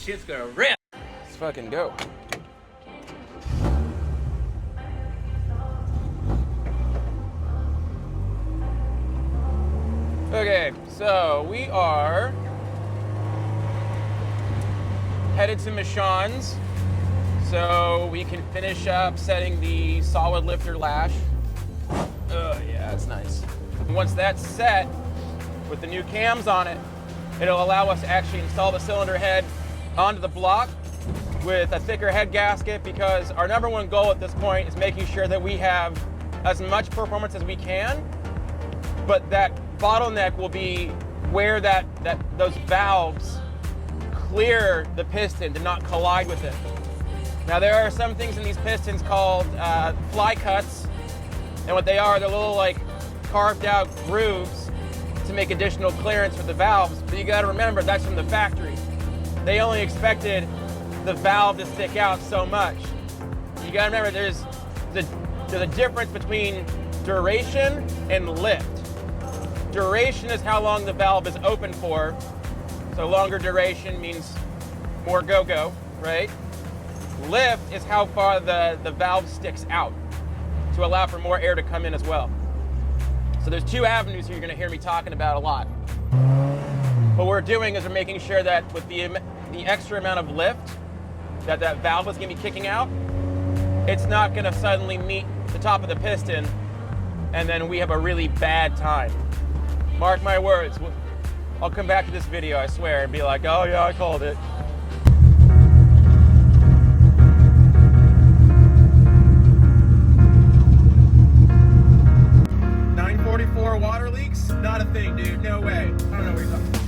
shit's gonna rip. Let's fucking go. Okay, so we are headed to Michon's so we can finish up setting the solid lifter lash. Oh yeah, that's nice. Once that's set with the new cams on it, it'll allow us to actually install the cylinder head onto the block with a thicker head gasket, because our number one goal at this point is making sure that we have as much performance as we can, but that bottleneck will be where those valves clear the piston to not collide with it. Now there are some things in these pistons called fly cuts, and what they are, they're little like carved out grooves to make additional clearance for the valves, but you gotta remember that's from the factory. They only expected the valve to stick out so much. You gotta remember there's a difference between duration and lift. Duration is how long the valve is open for, so longer duration means more go-go, right? Lift is how far the valve sticks out to allow for more air to come in as well. So there's two avenues here you're gonna hear me talking about a lot. What we're doing is we're making sure that with the extra amount of lift that valve is gonna be kicking out, it's not gonna suddenly meet the top of the piston and then we have a really bad time. Mark my words, I'll come back to this video, I swear, and be like, oh yeah, I called it. Water leaks? Not a thing, dude. No way. I don't know what you're talking about.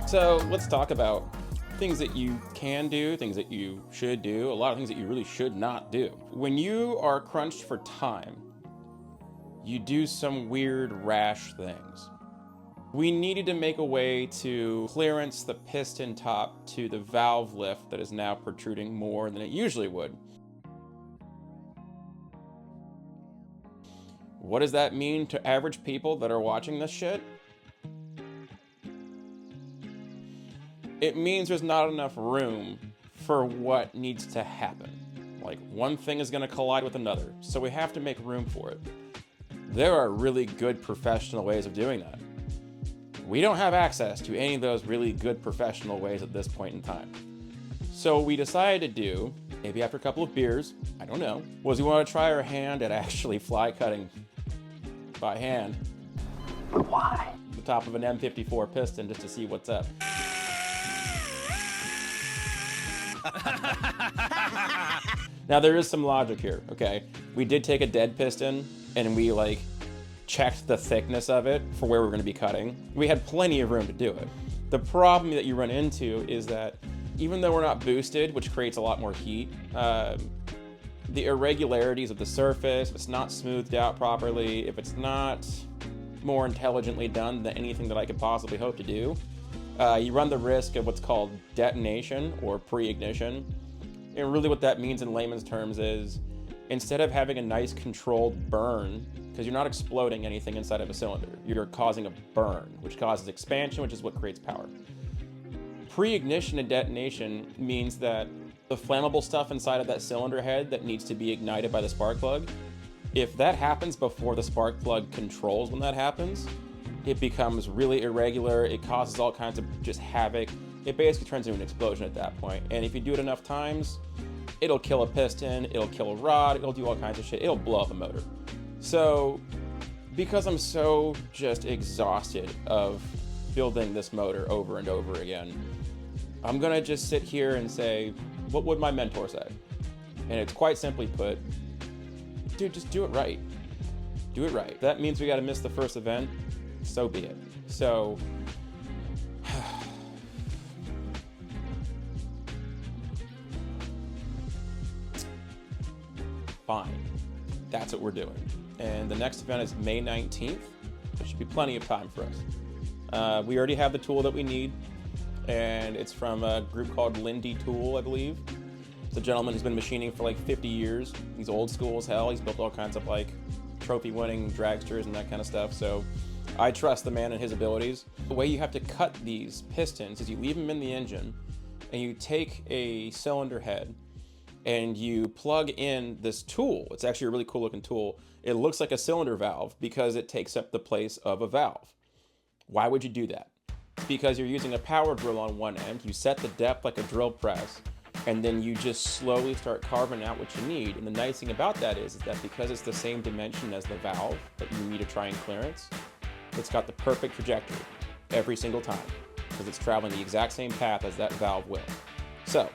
So let's talk about things that you can do, things that you should do, a lot of things that you really should not do. When you are crunched for time, you do some weird, rash things. We needed to make a way to clearance the piston top to the valve lift that is now protruding more than it usually would. What does that mean to average people that are watching this shit? It means there's not enough room for what needs to happen. Like, one thing is gonna collide with another, so we have to make room for it. There are really good professional ways of doing that. We don't have access to any of those really good professional ways at this point in time. So what we decided to do, maybe after a couple of beers, I don't know, was we want to try our hand at actually fly cutting by hand. Why? The top of an M54 piston just to see what's up. Now there is some logic here, okay? We did take a dead piston and we like checked the thickness of it for where we're gonna be cutting. We had plenty of room to do it. The problem that you run into is that even though we're not boosted, which creates a lot more heat, the irregularities of the surface, if it's not smoothed out properly, if it's not more intelligently done than anything that I could possibly hope to do, you run the risk of what's called detonation or pre-ignition. And really what that means in layman's terms is instead of having a nice controlled burn, because you're not exploding anything inside of a cylinder, you're causing a burn, which causes expansion, which is what creates power. Pre-ignition and detonation means that the flammable stuff inside of that cylinder head that needs to be ignited by the spark plug, if that happens before the spark plug controls when that happens, it becomes really irregular, it causes all kinds of just havoc. It basically turns into an explosion at that point. And if you do it enough times, it'll kill a piston, it'll kill a rod, it'll do all kinds of shit, it'll blow up a motor. So, because I'm so just exhausted of building this motor over and over again, I'm gonna just sit here and say, what would my mentor say? And it's quite simply put, dude, just do it right. Do it right. That means we gotta miss the first event, so be it. So, fine. That's what we're doing. And the next event is May 19th. There should be plenty of time for us. We already have the tool that we need, and it's from a group called Lindy Tool, I believe. It's a gentleman who's been machining for like 50 years. He's old school as hell. He's built all kinds of like trophy-winning dragsters and that kind of stuff. So I trust the man and his abilities. The way you have to cut these pistons is you leave them in the engine, and you take a cylinder head, and you plug in this tool. It's actually a really cool looking tool. It looks like a cylinder valve because it takes up the place of a valve. Why would you do that? Because you're using a power drill on one end, you set the depth like a drill press, and then you just slowly start carving out what you need. And the nice thing about that is that because it's the same dimension as the valve that you need to try and clearance, it's got the perfect trajectory every single time because it's traveling the exact same path as that valve will. So,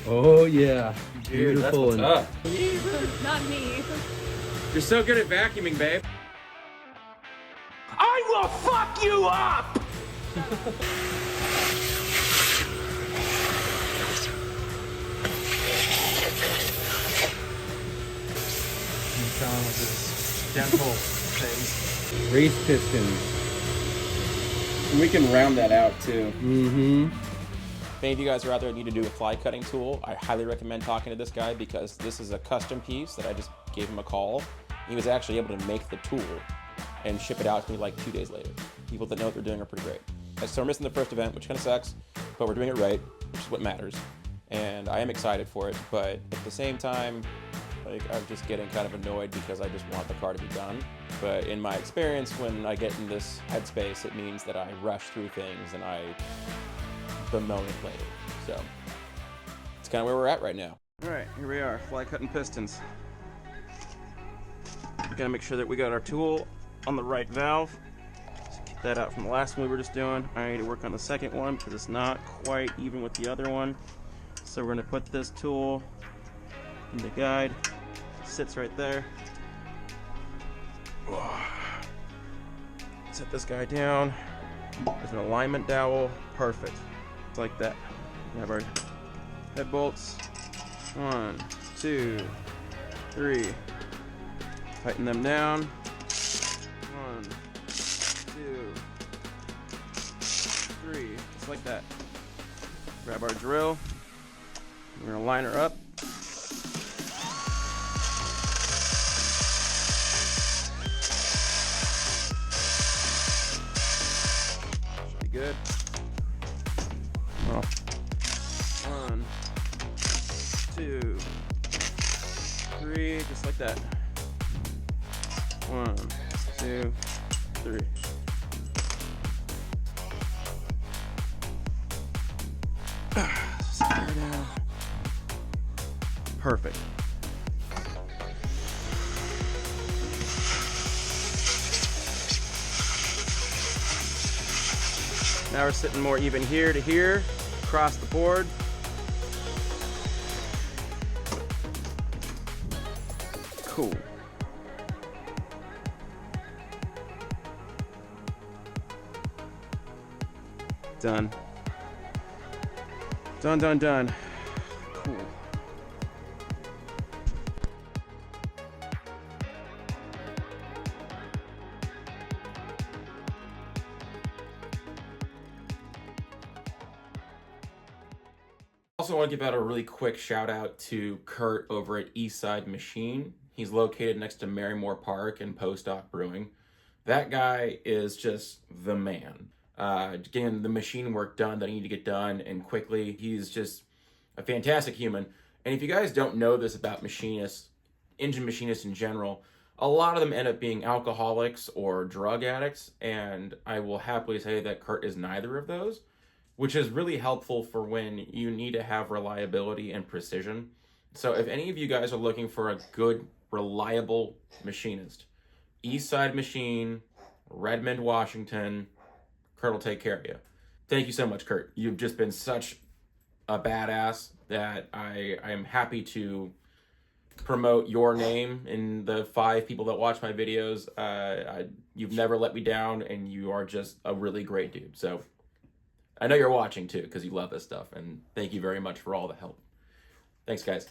oh yeah, dude, beautiful. That's what's up. Jesus, not me. You're so good at vacuuming, babe. I will fuck you up! Gentle things. Race pistons. And we can round that out too. Mm-hmm. If any of you guys are out there that need to do a fly cutting tool, I highly recommend talking to this guy because this is a custom piece that I just gave him a call. He was actually able to make the tool and ship it out to me like 2 days later. People that know what they're doing are pretty great. So we're missing the first event, which kind of sucks, but we're doing it right, which is what matters. And I am excited for it, but at the same time, like I'm just getting kind of annoyed because I just want the car to be done. But in my experience, when I get in this headspace, it means that I rush through things and I bemoan it later. So it's kind of where we're at right now. All right, here we are, fly cutting pistons. Gotta make sure that we got our tool on the right valve. So get that out from the last one we were just doing. I need to work on the second one because it's not quite even with the other one. So we're gonna put this tool in the guide. It sits right there. Set this guy down. There's an alignment dowel. Perfect. It's like that. We have our head bolts. 1, 2, 3. Tighten them down. 1, 2, 3. Just like that. Grab our drill. We're gonna line her up. Should be good. Well, 1, 2, 3, just like that. 1, 2, 3. Sit there down. Perfect. Now we're sitting more even here to here, across the board. Cool. Done. Done, done, done. Cool. Also want to give out a really quick shout out to Kurt over at Eastside Machine. He's located next to Marymore Park and Postdoc Brewing. That guy is just the man. Getting the machine work done that I need to get done and quickly. He's just a fantastic human. And if you guys don't know this about machinists, engine machinists in general, a lot of them end up being alcoholics or drug addicts. And I will happily say that Kurt is neither of those, which is really helpful for when you need to have reliability and precision. So if any of you guys are looking for a good, reliable machinist, Eastside Machine, Redmond, Washington, Kurt will take care of you. Thank you so much, Kurt. You've just been such a badass that I am happy to promote your name in the 5 people that watch my videos. You've never let me down, and you are just a really great dude. So I know you're watching too, because you love this stuff, and thank you very much for all the help. Thanks, guys.